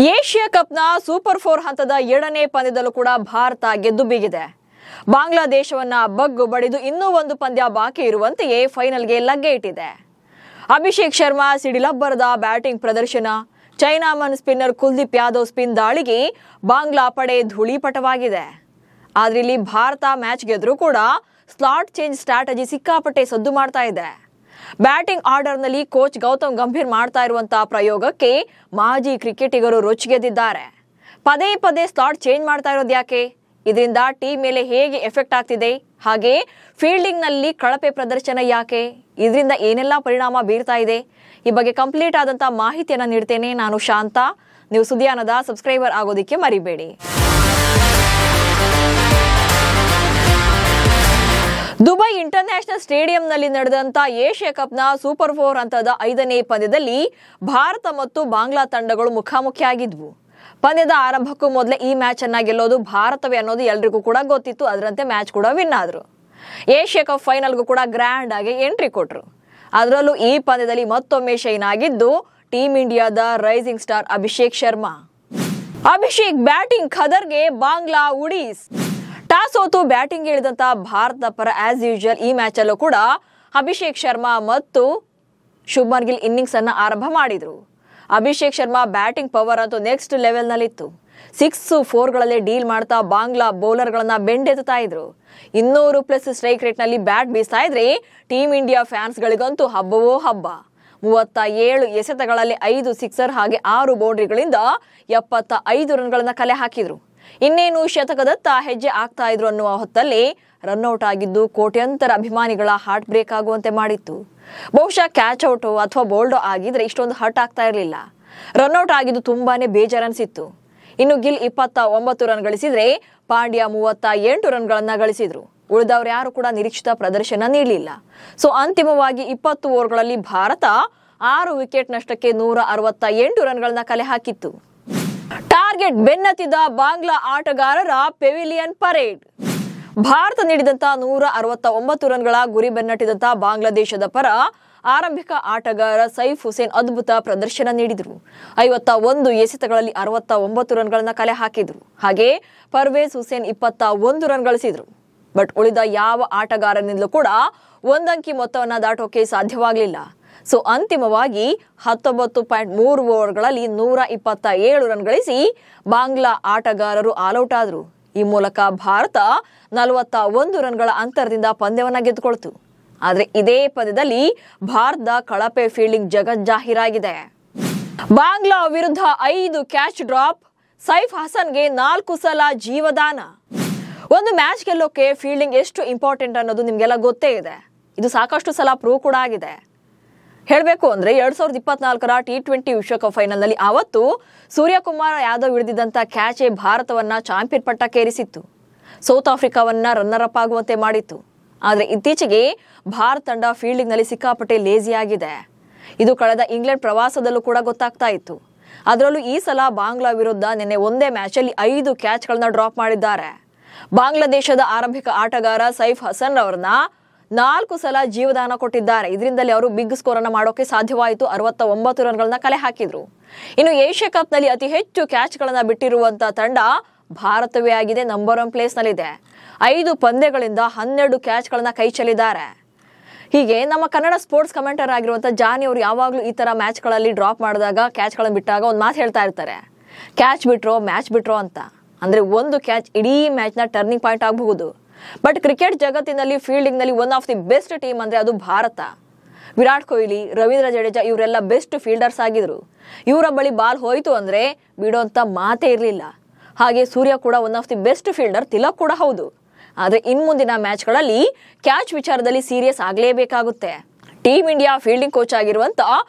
Asia ಕಪ್ನ super 4 ಹಂತದ 2ನೇ ಪಂದ್ಯದಲ್ಲೂ ಕೂಡ ಭಾರತ ಗೆದ್ದು ಬೀಗಿದೆ. ಬಾಂಗ್ಲಾದೇಶವನ್ನ ಬಗ್ಗು ಬಡಿದು ಇನ್ನೂ ಒಂದು ಪಂದ್ಯ ಬಾಕಿ ಇರುವಂತೆಯೇ ಫೈನಲ್ಗೆ ಲಗ್ಗೆ ಇಟ್ಟಿದೆ. ಅಭಿಷೇಕ್ ಶರ್ಮಾ ಸಿಡಿಲಬ್ಬರದ ಬ್ಯಾಟಿಂಗ್ ಪ್ರದರ್ಶನ, chinaman spinner Kuldeep Yadav spin ದಾಳಿಗೆ ಬಾಂಗ್ಲಾ ಪಡೆ ಧೂಳಿಪಟವಾಗಿದೆ. ಆದ್ರೆ ಇಲ್ಲಿ ಭಾರತ ಮ್ಯಾಚ್ ಗೆದ್ರೂ ಕೂಡ ಸ್ಲಾಟ್ ಚೇಂಜ್ ಸ್ಟ್ರಾಟಜಿ ಸಿಕ್ಕಾಪಟ್ಟೆ ಸದ್ದು ಮಾಡ್ತಾ ಇದೆ. ಬ್ಯಾಟಿಂಗ್ ಆರ್ಡರ್ನಲ್ಲಿ ಕೋಚ್ ಗೌತಮ್ ಗಂಭೀರ್ ಮಾಡ್ತಾ ಇರುವಂತಹ ಪ್ರಯೋಗಕ್ಕೆ ಮಾಜಿ ಕ್ರಿಕೆಟಿಗರು ರೊಚ್ಚಿಗೆದ್ದಿದ್ದಾರೆ. ಪದೇ ಪದೇ ಸ್ಲಾಟ್ ಚೇಂಜ್ ಮಾಡ್ತಾ ಇರೋದು ಯಾಕೆ? ಇದರಿಂದ ಟೀಮ್ ಮೇಲೆ ಹೇಗೆ ಎಫೆಕ್ಟ್ ಆಗ್ತಿದೆ? ಹಾಗೆ ಫೀಲ್ಡಿಂಗ್ ನಲ್ಲಿ ಕಳಪೆ ಪ್ರದರ್ಶನ ಯಾಕೆ? ಇದರಿಂದ ಏನೆಲ್ಲ ಪರಿಣಾಮ ಬೀರ್ತಾ ಇದೆ? ಈ ಬಗ್ಗೆ ಕಂಪ್ಲೀಟ್ ಆದಂತಹ ಮಾಹಿತಿಯನ್ನ ನೀಡ್ತೇನೆ. ನಾನು ಶಾಂತ. ನೀವು ಸುದ್ದಿಯಾನದ ಸಬ್ಸ್ಕ್ರೈಬರ್ ಆಗೋದಿಕ್ಕೆ ಮರಿಬೇಡಿ. ದುಬೈ ಇಂಟರ್ನ್ಯಾಷನಲ್ ಸ್ಟೇಡಿಯಂನಲ್ಲಿ ನಡೆದಂತ ಏಷ್ಯಾ ಕಪ್ನ ಸೂಪರ್ 4 ಹಂತದ 5ನೇ ಪಂದ್ಯದಲ್ಲಿ ಭಾರತ ಮತ್ತು ಬಾಂಗ್ಲಾ ತಂಡಗಳು ಮುಖಾಮುಖಿಯಾಗಿದ್ವು. ಪಂದ್ಯದ ಆರಂಭಕ್ಕೂ ಮೊದಲೇ ಈ ಮ್ಯಾಚ್ ಅನ್ನ ಗೆಲ್ಲೋದು ಭಾರತವೇ ಅನ್ನೋದು ಎಲ್ರಿಗೂ ಕೂಡ ಗೊತ್ತಿತ್ತು. ಅದರಂತೆ ಮ್ಯಾಚ್ ಕೂಡ ವಿನ್ ಆದ್ರು. ಏಷ್ಯಾ ಕಪ್ ಫೈನಲ್ಗೂ ಕೂಡ ಗ್ರ್ಯಾಂಡ್ ಆಗಿ ಎಂಟ್ರಿ ಕೊಟ್ರು. ಅದರಲ್ಲೂ ಈ ಪಂದ್ಯದಲ್ಲಿ ಮತ್ತೊಮ್ಮೆ ಶೈನ್ ಆಗಿದ್ದು ಟೀಮ್ ಇಂಡಿಯಾದ rising star Abhishek Sharma. Abhishek batting ಖದರ್ಗೆ ಬಾಂಗ್ಲಾ ಉಡೀಸ್. ಟಾಸ್ ಸೋತು ಬ್ಯಾಟಿಂಗ್ ಇಳಿದಂತ ಭಾರತದ ಪರ ಆಸ್ ಯೂಶುವಲ್ ಈ ಮ್ಯಾಚ್ ಅಲ್ಲೂ ಕೂಡ ಅಭಿಷೇಕ್ ಶರ್ಮಾ ಮತ್ತು ಶುಭ್ಮನ್ ಗಿಲ್ ಇನ್ನಿಂಗ್ಸ್ ಅನ್ನ ಆರಂಭ ಮಾಡಿದ್ರು. ಅಭಿಷೇಕ್ ಶರ್ಮಾ ಬ್ಯಾಟಿಂಗ್ ಪವರ್ ಅಂತೂ ನೆಕ್ಸ್ಟ್ ಲೆವೆಲ್ ನಲ್ಲಿತ್ತು. 6-4ಗಳಲ್ಲೇ ಡೀಲ್ ಮಾಡ್ತಾ ಬಾಂಗ್ಲಾ ಬೌಲರ್ ಗಳನ್ನ ಬೆಂಡೆತ್ತಾ ಇದ್ರು. 200+ ಸ್ಟ್ರೈಕ್ ರೇಟ್ ನಲ್ಲಿ ಬ್ಯಾಟ್ ಬೀಸ್ತಾ ಇದ್ರೆ ಟೀಮ್ ಇಂಡಿಯಾ ಫ್ಯಾನ್ಸ್ ಗಳಿಗಂತೂ ಹಬ್ಬವೋ ಹಬ್ಬ. 37 ಎಸೆತಗಳಲ್ಲಿ 5 ಸಿಕ್ಸರ್ ಹಾಗೆ 6 ಬೌಂಡ್ರಿಗಳಿಂದ 75 ರನ್ಗಳನ್ನ ಕಲೆ ಹಾಕಿದ್ರು. ಇನ್ನೇನು ಶತಕದತ್ತ ಹೆಜ್ಜೆ ಆಗ್ತಾ ಇದ್ರು ಅನ್ನುವ ಹೊತ್ತಲ್ಲಿ ರನ್ಔಟ್ ಆಗಿದ್ದು ಕೋಟ್ಯಂತರ ಅಭಿಮಾನಿಗಳ ಹಾರ್ಟ್ ಬ್ರೇಕ್ ಆಗುವಂತೆ ಮಾಡಿತ್ತು. ಬಹುಶಃ ಕ್ಯಾಚ್ ಔಟ್ ಅಥವಾ ಬೋಲ್ಡೋ ಆಗಿದ್ರೆ ಇಷ್ಟೊಂದು ಹರ್ಟ್ ಆಗ್ತಾ ಇರಲಿಲ್ಲ. ರನ್ಔಟ್ ಆಗಿದ್ದು ತುಂಬಾನೇ ಬೇಜಾರನ್ಸಿತ್ತು. ಇನ್ನು ಗಿಲ್ 29 ರನ್ ಗಳಿಸಿದ್ರೆ ಪಾಂಡ್ಯ 38 ರನ್ಗಳನ್ನ ಗಳಿಸಿದ್ರು. ಉಳಿದವರು ಯಾರು ಕೂಡ ನಿರೀಕ್ಷಿತ ಪ್ರದರ್ಶನ ನೀಡಲಿಲ್ಲ. ಸೊ ಅಂತಿಮವಾಗಿ 20 ಓವರ್ಗಳಲ್ಲಿ ಭಾರತ 6 ವಿಕೆಟ್ ನಷ್ಟಕ್ಕೆ 168 ರನ್ಗಳನ್ನ ಕಲೆ ಹಾಕಿತ್ತು. ಟಾರ್ಗೆಟ್ ಬೆನ್ನತ್ತಿದ ಬಾಂಗ್ಲಾ ಆಟಗಾರರ ಪೆವಿಲಿಯನ್ ಪರೇಡ್. ಭಾರತ ನೀಡಿದಂತ 169 ರನ್ಗಳ ಗುರಿ ಬೆನ್ನಟ್ಟಿದಂತ ಬಾಂಗ್ಲಾದೇಶದ ಪರ ಆರಂಭಿಕ ಆಟಗಾರ ಸೈಫ್ ಹುಸೇನ್ ಅದ್ಭುತ ಪ್ರದರ್ಶನ ನೀಡಿದ್ರು. 51 ಎಸೆತಗಳಲ್ಲಿ 69 ರನ್ಗಳನ್ನ ಕಲೆ ಹಾಕಿದ್ರು. ಹಾಗೆ ಪರ್ವೇಜ್ ಹುಸೇನ್ 21 ರನ್ ಗಳಿಸಿದ್ರು. ಬಟ್ ಉಳಿದ ಯಾವ ಆಟಗಾರನಿಂದಲೂ ಕೂಡ ಒಂದಂಕಿ ಮೊತ್ತವನ್ನ ದಾಟೋಕೆ ಸಾಧ್ಯವಾಗಲಿಲ್ಲ. ಸೊ ಅಂತಿಮವಾಗಿ 19.3 ಓವರ್ಗಳಲ್ಲಿ 127 ರನ್ ಗಳಿಸಿ ಬಾಂಗ್ಲಾ ಆಟಗಾರರು ಆಲ್ಔಟ್ ಆದ್ರು. ಈ ಮೂಲಕ ಭಾರತ 41 ರನ್ಗಳ ಅಂತರದಿಂದ ಪಂದ್ಯವನ್ನ ಗೆದ್ದುಕೊಳ್ತು. ಆದ್ರೆ ಇದೇ ಪಂದ್ಯದಲ್ಲಿ ಭಾರತದ ಕಳಪೆ ಫೀಲ್ಡಿಂಗ್ ಜಗಜ್ಜಾಹೀರಾಗಿದೆ. ಬಾಂಗ್ಲಾ ವಿರುದ್ಧ 5 ಕ್ಯಾಚ್ ಡ್ರಾಪ್, ಸೈಫ್ ಹಸನ್ಗೆ 4 ಸಲ ಜೀವದಾನ. ಒಂದು ಮ್ಯಾಚ್ ಗೆಲ್ಲೋಕೆ ಫೀಲ್ಡಿಂಗ್ ಎಷ್ಟು ಇಂಪಾರ್ಟೆಂಟ್ ಅನ್ನೋದು ನಿಮ್ಗೆಲ್ಲ ಗೊತ್ತೇ ಇದೆ. ಇದು ಸಾಕಷ್ಟು ಸಲ ಪ್ರೂವ್ ಕೂಡ ಆಗಿದೆ. ಹೇಳಬೇಕು ಅಂದ್ರೆ 2024ರ T20 ವಿಶ್ವಕಪ್ ಫೈನಲ್ ನಲ್ಲಿ ಅವತ್ತು ಸೂರ್ಯಕುಮಾರ್ ಯಾದವ್ ಹಿಡಿದಿದ್ದಂತ ಕ್ಯಾಚೆ ಭಾರತವನ್ನ ಚಾಂಪಿಯನ್ ಪಟ್ಟಕ್ಕೇರಿಸಿತ್ತು. ಸೌತ್ ಆಫ್ರಿಕಾವನ್ನ ರನ್ನರ್ ಅಪ್ ಆಗುವಂತೆ ಮಾಡಿತ್ತು. ಆದ್ರೆ ಇತ್ತೀಚೆಗೆ ಭಾರತ ತಂಡ ಫೀಲ್ಡಿಂಗ್ ನಲ್ಲಿ ಸಿಕ್ಕಾಪಟ್ಟೆ ಲೇಜಿ ಆಗಿದೆ. ಇದು ಕಳೆದ ಇಂಗ್ಲೆಂಡ್ ಪ್ರವಾಸದಲ್ಲೂ ಕೂಡ ಗೊತ್ತಾಗ್ತಾ ಇತ್ತು. ಅದರಲ್ಲೂ ಈ ಸಲ ಬಾಂಗ್ಲಾ ವಿರುದ್ಧ ನಿನ್ನೆ ಒಂದೇ ಮ್ಯಾಚ್ ಅಲ್ಲಿ 5 ಕ್ಯಾಚ್ ಗಳನ್ನ ಡ್ರಾಪ್ ಮಾಡಿದ್ದಾರೆ. ಬಾಂಗ್ಲಾದೇಶದ ಆರಂಭಿಕ ಆಟಗಾರ ಸೈಫ್ ಹಸನ್ ಅವರನ್ನ 4 ಸಲ ಜೀವದಾನ ಕೊಟ್ಟಿದ್ದಾರೆ. ಇದರಿಂದಲೇ ಅವರು ಬಿಗ್ ಸ್ಕೋರ್ ಅನ್ನ ಮಾಡೋಕೆ ಸಾಧ್ಯವಾಯಿತು. 69 ರನ್ಗಳನ್ನ ಕಲೆ ಹಾಕಿದ್ರು. ಇನ್ನು ಏಷ್ಯಾ ಕಪ್ ನಲ್ಲಿ ಅತಿ ಹೆಚ್ಚು ಕ್ಯಾಚ್ ಗಳನ್ನ ಬಿಟ್ಟಿರುವಂತಹ ತಂಡ ಭಾರತವೇ ಆಗಿದೆ. ನಂಬರ್ 1 ಪ್ಲೇಸ್ ನಲ್ಲಿದೆ. 5 ಪಂದ್ಯಗಳಿಂದ 12 ಕ್ಯಾಚ್ ಗಳನ್ನ ಕೈ ಚೆಲ್ಲಿದ್ದಾರೆ. ಹೀಗೆ ನಮ್ಮ ಕನ್ನಡ ಸ್ಪೋರ್ಟ್ಸ್ ಕಮೆಂಟರ್ ಆಗಿರುವಂತಹ ಜಾನಿ ಅವರು ಯಾವಾಗ್ಲೂ ಈ ತರ ಮ್ಯಾಚ್ ಗಳಲ್ಲಿ ಡ್ರಾಪ್ ಮಾಡಿದಾಗ ಕ್ಯಾಚ್ ಗಳನ್ನ ಬಿಟ್ಟಾಗ ಒಂದು ಮಾತು ಹೇಳ್ತಾ ಇರ್ತಾರೆ, ಕ್ಯಾಚ್ ಬಿಟ್ರೋ ಮ್ಯಾಚ್ ಬಿಟ್ರೋ ಅಂತ. ಅಂದ್ರೆ ಒಂದು ಕ್ಯಾಚ್ ಇಡೀ ಮ್ಯಾಚ್ ನ ಟರ್ನಿಂಗ್ ಪಾಯಿಂಟ್ ಆಗಬಹುದು. ಬಟ್ ಕ್ರಿಕೆಟ್ ಜಗತ್ತಿನಲ್ಲಿ ಫೀಲ್ಡಿಂಗ್ ನಲ್ಲಿ one of the best team ಅಂದ್ರೆ ಅದು ಭಾರತ. ವಿರಾಟ್ ಕೊಹ್ಲಿ, ರವೀಂದ್ರ ಜಡೇಜಾ ಇವರೆಲ್ಲ ಬೆಸ್ಟ್ ಫೀಲ್ಡರ್ಸ್ ಆಗಿದ್ರು. ಇವರ ಬಳಿ ಬಾಲ್ ಹೋಯ್ತು ಅಂದ್ರೆ ಬಿಡೋಂತ ಮಾತೇ ಇರಲಿಲ್ಲ. ಹಾಗೆ ಸೂರ್ಯ ಕೂಡ one of the best fielder, Tilak ಕೂಡ ಹೌದು. ಆದ್ರೆ ಇನ್ ಮುಂದಿನ ಮ್ಯಾಚ್ ಗಳಲ್ಲಿ ಕ್ಯಾಚ್ ವಿಚಾರದಲ್ಲಿ ಸೀರಿಯಸ್ ಆಗ್ಲೇಬೇಕಾಗುತ್ತೆ. ಟೀಮ್ ಇಂಡಿಯಾ ಫೀಲ್ಡಿಂಗ್ ಕೋಚ್ ಆಗಿರುವಂತ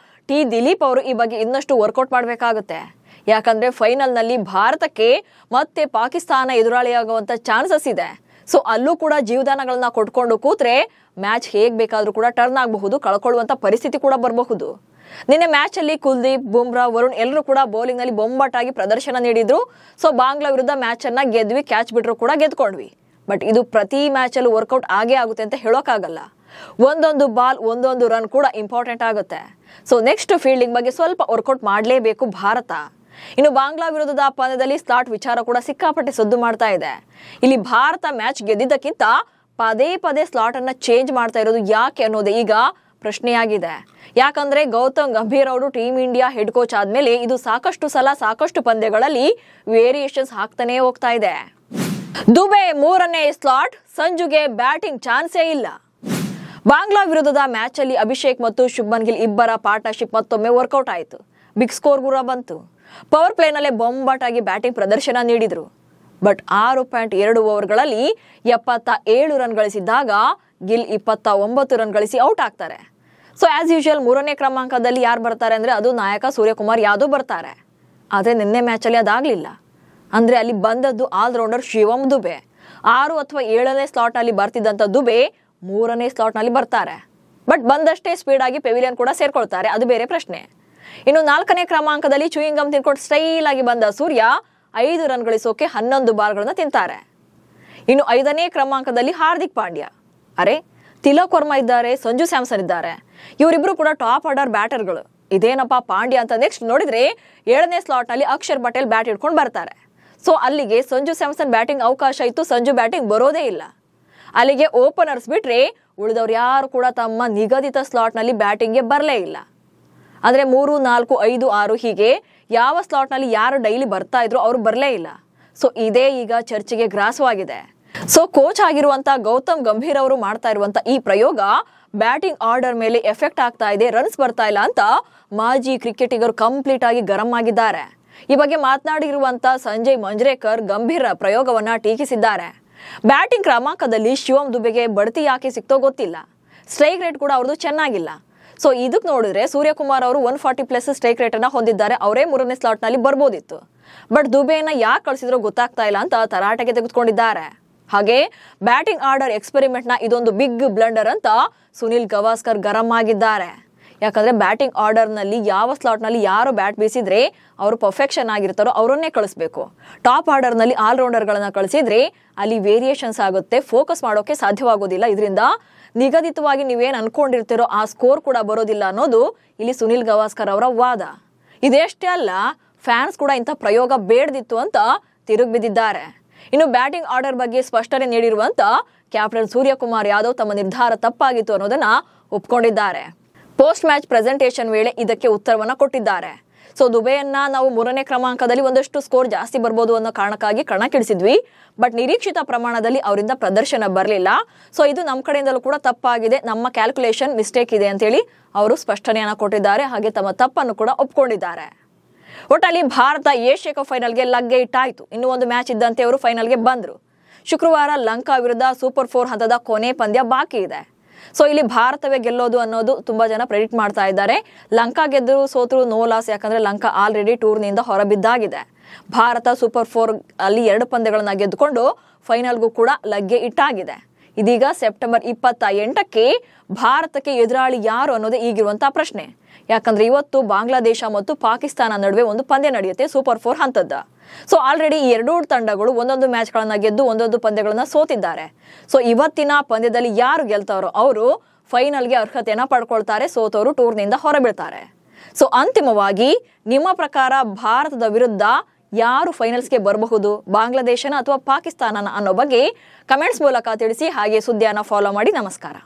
ಟಿ ದಿಲೀಪ್ ಅವರು ಈ ಬಗ್ಗೆ ಇನ್ನಷ್ಟು ವರ್ಕೌಟ್ ಮಾಡಬೇಕಾಗುತ್ತೆ. ಯಾಕಂದ್ರೆ ಫೈನಲ್ ನಲ್ಲಿ ಭಾರತಕ್ಕೆ ಮತ್ತೆ ಪಾಕಿಸ್ತಾನ ಎದುರಾಳಿಯಾಗುವಂತ ಚಾನ್ಸಸ್ ಇದೆ. ಸೊ ಅಲ್ಲೂ ಕೂಡ ಜೀವದಾನಗಳನ್ನ ಕೊಟ್ಕೊಂಡು ಕೂತ್ರೆ ಮ್ಯಾಚ್ ಹೇಗ್ ಬೇಕಾದ್ರೂ ಕೂಡ ಟರ್ನ್ ಆಗಬಹುದು, ಕಳ್ಕೊಳ್ಳುವಂತ ಪರಿಸ್ಥಿತಿ ಕೂಡ ಬರಬಹುದು. ನಿನ್ನೆ ಮ್ಯಾಚ್ ಅಲ್ಲಿ ಕುಲ್ದೀಪ್, ಬುಮ್ರಾ, ವರುಣ್ ಎಲ್ಲರೂ ಕೂಡ ಬೌಲಿಂಗ್ ನಲ್ಲಿ ಬೊಂಬಾಟಾಗಿ ಪ್ರದರ್ಶನ ನೀಡಿದ್ರು. ಸೊ ಬಾಂಗ್ಲಾ ವಿರುದ್ಧ ಮ್ಯಾಚ್ ಅನ್ನ ಗೆದ್ವಿ, ಕ್ಯಾಚ್ ಬಿಟ್ರು ಕೂಡ ಗೆದ್ಕೊಂಡ್ವಿ. ಬಟ್ ಇದು ಪ್ರತಿ ಮ್ಯಾಚ್ ಅಲ್ಲೂ ವರ್ಕೌಟ್ ಆಗೇ ಆಗುತ್ತೆ ಅಂತ ಹೇಳೋಕ್ಕಾಗಲ್ಲ. ಒಂದೊಂದು ಬಾಲ್ ಒಂದೊಂದು ರನ್ ಕೂಡ ಇಂಪಾರ್ಟೆಂಟ್ ಆಗುತ್ತೆ. ಸೊ ನೆಕ್ಸ್ಟ್ ಫೀಲ್ಡಿಂಗ್ ಬಗ್ಗೆ ಸ್ವಲ್ಪ ವರ್ಕೌಟ್ ಮಾಡಲೇಬೇಕು ಭಾರತ. ಇನ್ನು ಬಾಂಗ್ಲಾ ವಿರುದ್ಧದ ಪಂದ್ಯದಲ್ಲಿ ಸ್ಲಾಟ್ ವಿಚಾರ ಕೂಡ ಸಿಕ್ಕಾಪಟ್ಟೆ ಸದ್ದು ಮಾಡ್ತಾ ಇದೆ. ಇಲ್ಲಿ ಭಾರತ ಮ್ಯಾಚ್ ಗೆದ್ದಿದ್ದಕ್ಕಿಂತ ಪದೇ ಪದೇ ಸ್ಲಾಟ್ ಅನ್ನ ಚೇಂಜ್ ಮಾಡ್ತಾ ಇರೋದು ಯಾಕೆ ಅನ್ನೋದು ಈಗ ಪ್ರಶ್ನೆಯಾಗಿದೆ. ಯಾಕಂದ್ರೆ ಗೌತಮ್ ಗಂಭೀರ್ ಅವರು ಟೀಮ್ ಇಂಡಿಯಾ ಹೆಡ್ ಕೋಚ್ ಆದ್ಮೇಲೆ ಇದು ಸಾಕಷ್ಟು ಸಲ ಸಾಕಷ್ಟು ಪಂದ್ಯಗಳಲ್ಲಿ ವೇರಿಯೇಷನ್ಸ್ ಹಾಕ್ತಾನೆ ಹೋಗ್ತಾ ಇದೆ. ದುಬೆ 3ನೇ ಸ್ಲಾಟ್, ಸಂಜುಗೆ ಬ್ಯಾಟಿಂಗ್ ಚಾನ್ಸೇ ಇಲ್ಲ. ಬಾಂಗ್ಲಾ ವಿರುದ್ಧದ ಮ್ಯಾಚ್ ಅಲ್ಲಿ ಅಭಿಷೇಕ್ ಮತ್ತು ಶುಭ್ಮನ್ ಗಿಲ್ ಇಬ್ಬರ ಪಾರ್ಟ್ನರ್ಶಿಪ್ ಮತ್ತೊಮ್ಮೆ ವರ್ಕೌಟ್ ಆಯಿತು. ಬಿಗ್ ಸ್ಕೋರ್ ಕೂಡ ಬಂತು. ಪವರ್ ಪ್ಲೇನಲ್ಲಿ ಬೊಂಬಾಟ್ ಆಗಿ ಬ್ಯಾಟಿಂಗ್ ಪ್ರದರ್ಶನ ನೀಡಿದ್ರು. ಬಟ್ 6.2 ಓವರ್ಗಳಲ್ಲಿ 77 ರನ್ ಗಳಿಸಿದ್ದಾಗ ಗಿಲ್ 29 ರನ್ ಗಳಿಸಿ ಔಟ್ ಆಗ್ತಾರೆ. ಸೊ ಆಸ್ ಯೂಶುವಲ್ 3ನೇ ಕ್ರಮಾಂಕದಲ್ಲಿ ಯಾರು ಬರ್ತಾರೆ ಅಂದ್ರೆ ಅದು ನಾಯಕ ಸೂರ್ಯಕುಮಾರ್ ಯಾದವ್ ಬರ್ತಾರೆ. ಆದ್ರೆ ನಿನ್ನೆ ಮ್ಯಾಚ್ ಅಲ್ಲಿ ಅದಾಗ್ಲಿಲ್ಲ. ಅಂದ್ರೆ ಅಲ್ಲಿ ಬಂದದ್ದು ಆಲ್ರೌಂಡರ್ ಶಿವಮ್ ದುಬೆ. 6 ಅಥವಾ 7ನೇ ಸ್ಲಾಟ್ ನಲ್ಲಿ ಬರ್ತಿದ್ದಂತ ದುಬೆ 3ನೇ ಸ್ಲಾಟ್ ನಲ್ಲಿ ಬರ್ತಾರೆ. ಬಟ್ ಬಂದಷ್ಟೇ ಸ್ಪೀಡ್ ಆಗಿ ಪೆವಿಲಿಯನ್ ಕೂಡ ಸೇರ್ಕೊಳ್ತಾರೆ, ಅದು ಬೇರೆ ಪ್ರಶ್ನೆ. ಇನ್ನು 4ನೇ ಕ್ರಮಾಂಕದಲ್ಲಿ ಚೂಯಿಂಗಮ್ ತಿನ್ಕೊಂಡು ಸ್ಟೈಲ್ ಆಗಿ ಬಂದ ಸೂರ್ಯ 5 ರನ್ ಗಳಿಸೋಕೆ 11 ಬಾಲ್ಗಳನ್ನ ತಿಂತಾರೆ. ಇನ್ನು 5ನೇ ಕ್ರಮಾಂಕದಲ್ಲಿ ಹಾರ್ದಿಕ್ ಪಾಂಡ್ಯ, ತಿಲಕ್ ವರ್ಮಾ ಇದ್ದಾರೆ, ಸಂಜು ಸ್ಯಾಮ್ಸನ್ ಇದ್ದಾರೆ. ಇವರಿಬ್ರು ಕೂಡ ಟಾಪ್ ಆರ್ಡರ್ ಬ್ಯಾಟರ್ಗಳು. ಇದೇನಪ್ಪ ಪಾಂಡ್ಯ ಅಂತ ನೆಕ್ಸ್ಟ್ ನೋಡಿದ್ರೆ 7ನೇ ಸ್ಲಾಟ್ ನಲ್ಲಿ ಅಕ್ಷರ್ ಪಟೇಲ್ ಬ್ಯಾಟ್ ಇಟ್ಕೊಂಡು ಬರ್ತಾರೆ. ಸೊ ಅಲ್ಲಿಗೆ ಸಂಜು ಸ್ಯಾಮ್ಸನ್ ಬ್ಯಾಟಿಂಗ್ ಅವಕಾಶ ಇತ್ತು, ಸಂಜು ಬ್ಯಾಟಿಂಗ್ ಬರೋದೇ ಇಲ್ಲ. ಅಲ್ಲಿಗೆ ಓಪನರ್ಸ್ ಬಿಟ್ರೆ ಉಳಿದವ್ರು ಯಾರು ಕೂಡ ತಮ್ಮ ನಿಗದಿತ ಸ್ಲಾಟ್ ನಲ್ಲಿ ಬ್ಯಾಟಿಂಗ್ಗೆ ಬರಲೇ ಇಲ್ಲ. ಅಂದ್ರೆ 3, 4, 5, 6 ಹೀಗೆ ಯಾವ ಸ್ಲಾಟ್ ನಲ್ಲಿ ಯಾರು ಡೈಲಿ ಬರ್ತಾ ಇದ್ರು ಅವ್ರು ಬರಲೇ ಇಲ್ಲ. ಸೊ ಇದೇ ಈಗ ಚರ್ಚೆಗೆ ಗ್ರಾಸವಾಗಿದೆ. ಸೊ ಕೋಚ್ ಆಗಿರುವಂತ ಗೌತಮ್ ಗಂಭೀರ್ ಅವರು ಮಾಡ್ತಾ ಇರುವಂತ ಈ ಪ್ರಯೋಗ ಬ್ಯಾಟಿಂಗ್ ಆರ್ಡರ್ ಮೇಲೆ ಎಫೆಕ್ಟ್ ಆಗ್ತಾ ಇದೆ, ರನ್ಸ್ ಬರ್ತಾ ಇಲ್ಲ ಅಂತ ಮಾಜಿ ಕ್ರಿಕೆಟಿಗರು ಕಂಪ್ಲೀಟ್ ಆಗಿ ಗರಂ ಆಗಿದ್ದಾರೆ. ಈ ಬಗ್ಗೆ ಮಾತನಾಡಿರುವಂತ ಸಂಜಯ್ ಮಂಜ್ರೇಕರ್ ಗಂಭೀರ ಪ್ರಯೋಗವನ್ನ ಟೀಕಿಸಿದ್ದಾರೆ. ಬ್ಯಾಟಿಂಗ್ ಕ್ರಮಾಂಕದಲ್ಲಿ ಶಿವಮ್ ದುಬೆಗೆ ಬಡ್ತಿ ಯಾಕೆ ಸಿಕ್ತೋ ಗೊತ್ತಿಲ್ಲ. ಸ್ಟ್ರೈಕ್ ರೇಟ್ ಕೂಡ ಅವ್ರದ್ದು ಚೆನ್ನಾಗಿಲ್ಲ. ಸೊ ಇದಕ್ಕೆ ನೋಡಿದ್ರೆ ಸೂರ್ಯಕುಮಾರ್ ಅವರು 140+ ಸ್ಟ್ರೈಕ್ ರೇಟ್ ಅನ್ನ ಹೊಂದಿದ್ದಾರೆ. ಅವರೇ 3ನೇ ಸ್ಲಾಟ್ ನಲ್ಲಿ ಬರ್ಬೋದಿತ್ತು. ಬಟ್ ದುಬೆನ ಯಾಕೆ ಕಳಿಸಿದ್ರೋ ಗೊತ್ತಾಗ್ತಾ ಇಲ್ಲ ಅಂತ ತರಾಟೆಗೆ ತೆಗೆದುಕೊಂಡಿದ್ದಾರೆ. ಹಾಗೆ ಬ್ಯಾಟಿಂಗ್ ಆರ್ಡರ್ ಎಕ್ಸ್ಪೆರಿಮೆಂಟ್ ನ ಇದೊಂದು ಬಿಗ್ ಬ್ಲಂಡರ್ ಅಂತ ಸುನಿಲ್ ಗವಾಸ್ಕರ್ ಗರಂ ಆಗಿದ್ದಾರೆ. ಯಾಕಂದ್ರೆ ಬ್ಯಾಟಿಂಗ್ ಆರ್ಡರ್ ನಲ್ಲಿ ಯಾವ ಸ್ಲಾಟ್ ನಲ್ಲಿ ಯಾರು ಬ್ಯಾಟ್ ಬೀಸಿದ್ರೆ ಅವರು ಪರ್ಫೆಕ್ಷನ್ ಆಗಿರ್ತಾರೋ ಅವರನ್ನೇ ಕಳಿಸ್ಬೇಕು. ಟಾಪ್ ಆರ್ಡರ್ ನಲ್ಲಿ ಆಲ್ರೌಂಡರ್ ಗಳನ್ನ ಕಳಿಸಿದ್ರೆ ಅಲ್ಲಿ ವೇರಿಯೇಷನ್ಸ್ ಆಗುತ್ತೆ, ಫೋಕಸ್ ಮಾಡೋಕೆ ಸಾಧ್ಯವಾಗೋದಿಲ್ಲ. ಇದರಿಂದ ನಿಗದಿತವಾಗಿ ನೀವೇನ್ ಅನ್ಕೊಂಡಿರ್ತೀರೋ ಆ ಸ್ಕೋರ್ ಕೂಡ ಬರೋದಿಲ್ಲ ಅನ್ನೋದು ಇಲ್ಲಿ ಸುನಿಲ್ ಗವಾಸ್ಕರ್ ಅವರ ವಾದ. ಇದೆಷ್ಟೇ ಅಲ್ಲ, ಫ್ಯಾನ್ಸ್ ಕೂಡ ಇಂಥ ಪ್ರಯೋಗ ಬೇಡದಿತ್ತು ಅಂತ ತಿರುಗಿ ಬಿದ್ದಿದ್ದಾರೆ. ಇನ್ನು ಬ್ಯಾಟಿಂಗ್ ಆರ್ಡರ್ ಬಗ್ಗೆ ಸ್ಪಷ್ಟನೆ ನೀಡಿರುವಂತ ಕ್ಯಾಪ್ಟನ್ ಸೂರ್ಯಕುಮಾರ್ ಯಾದವ್ ತಮ್ಮ ನಿರ್ಧಾರ ತಪ್ಪಾಗಿತ್ತು ಅನ್ನೋದನ್ನ ಒಪ್ಕೊಂಡಿದ್ದಾರೆ. ಪೋಸ್ಟ್ ಮ್ಯಾಚ್ ಪ್ರೆಸೆಂಟೇಷನ್ ವೇಳೆ ಇದಕ್ಕೆ ಉತ್ತರವನ್ನ ಕೊಟ್ಟಿದ್ದಾರೆ. ಸೊ ದುಬೆಯನ್ನ ನಾವು 3ನೇ ಕ್ರಮಾಂಕದಲ್ಲಿ ಒಂದಷ್ಟು ಸ್ಕೋರ್ ಜಾಸ್ತಿ ಬರ್ಬೋದು ಅನ್ನೋ ಕಾರಣಕ್ಕಾಗಿ ಕಣಕ್ಕಿಳಿಸಿದ್ವಿ. ಬಟ್ ನಿರೀಕ್ಷಿತ ಪ್ರಮಾಣದಲ್ಲಿ ಅವರಿಂದ ಪ್ರದರ್ಶನ ಬರಲಿಲ್ಲ. ಸೊ ಇದು ನಮ್ಮ ಕಡೆಯಿಂದಲೂ ಕೂಡ ತಪ್ಪಾಗಿದೆ, ನಮ್ಮ ಕ್ಯಾಲ್ಕುಲೇಷನ್ ಮಿಸ್ಟೇಕ್ ಇದೆ ಅಂತೇಳಿ ಅವರು ಸ್ಪಷ್ಟನೆಯನ್ನ ಕೊಟ್ಟಿದ್ದಾರೆ. ಹಾಗೆ ತಮ್ಮ ತಪ್ಪನ್ನು ಕೂಡ ಒಪ್ಕೊಂಡಿದ್ದಾರೆ. ಒಟ್ಟಲ್ಲಿ ಭಾರತ ಏಷ್ಯಾ ಕಪ್ ಫೈನಲ್ಗೆ ಲಗ್ಗೆ ಇಟ್ಟಾಯ್ತು. ಇನ್ನೂ ಒಂದು ಮ್ಯಾಚ್ ಇದ್ದಂತೆ ಅವರು ಫೈನಲ್ಗೆ ಬಂದ್ರು. ಶುಕ್ರವಾರ ಲಂಕಾ ವಿರುದ್ಧ ಸೂಪರ್ 4 ಹಂತದ ಕೊನೆ ಪಂದ್ಯ ಬಾಕಿ ಇದೆ. ಸೊ ಇಲ್ಲಿ ಭಾರತವೇ ಗೆಲ್ಲೋದು ಅನ್ನೋದು ತುಂಬಾ ಜನ ಪ್ರೆಡಿಕ್ಟ್ ಮಾಡ್ತಾ ಇದ್ದಾರೆ. ಲಂಕಾ ಗೆದ್ದರು ಸೋತರು ನೋ ಲಾಸ್, ಯಾಕಂದ್ರೆ ಲಂಕಾ ಆಲ್ರೆಡಿ ಟೂರ್ನಿಂದ ಹೊರಬಿದ್ದಾಗಿದೆ. ಭಾರತ ಸೂಪರ್ 4 ಅಲ್ಲಿ 2 ಪಂದ್ಯಗಳನ್ನ ಗೆದ್ದುಕೊಂಡು ಫೈನಲ್ಗೂ ಕೂಡ ಲಗ್ಗೆ ಇಟ್ಟಾಗಿದೆ. ಇದೀಗ ಸೆಪ್ಟೆಂಬರ್ 28ಕ್ಕೆ ಭಾರತಕ್ಕೆ ಎದುರಾಳಿ ಯಾರು ಅನ್ನೋದೇ ಈಗಿರುವಂತಹ ಪ್ರಶ್ನೆ. ಯಾಕಂದ್ರೆ ಇವತ್ತು ಬಾಂಗ್ಲಾದೇಶ ಮತ್ತು ಪಾಕಿಸ್ತಾನ ನಡುವೆ ಒಂದು ಪಂದ್ಯ ನಡೆಯುತ್ತೆ ಸೂಪರ್ 4 ಹಂತದ. ಸೊ ಆಲ್ರೆಡಿ ಈ 2 ತಂಡಗಳು ಒಂದೊಂದು ಮ್ಯಾಚ್ ಗಳನ್ನ ಗೆದ್ದು ಒಂದೊಂದು ಪಂದ್ಯಗಳನ್ನ ಸೋತಿದ್ದಾರೆ. ಸೊ ಇವತ್ತಿನ ಪಂದ್ಯದಲ್ಲಿ ಯಾರು ಗೆಲ್ತಾರೋ ಅವರು ಫೈನಲ್ಗೆ ಅರ್ಹತೆಯನ್ನ ಪಡ್ಕೊಳ್ತಾರೆ, ಸೋತವರು ಟೂರ್ನಿಂದ ಹೊರಬೀಳ್ತಾರೆ. ಸೊ ಅಂತಿಮವಾಗಿ ನಿಮ್ಮ ಪ್ರಕಾರ ಭಾರತದ ವಿರುದ್ಧ ಯಾರು ಫೈನಲ್ಸ್ಗೆ ಬರಬಹುದು, ಬಾಂಗ್ಲಾದೇಶನ ಅಥವಾ ಪಾಕಿಸ್ತಾನನ ಅನ್ನೋ ಬಗ್ಗೆ ಕಮೆಂಟ್ಸ್ ಮೂಲಕ ತಿಳಿಸಿ. ಹಾಗೆ ಸುದ್ದಿಯನ್ನ ಫಾಲೋ ಮಾಡಿ. ನಮಸ್ಕಾರ.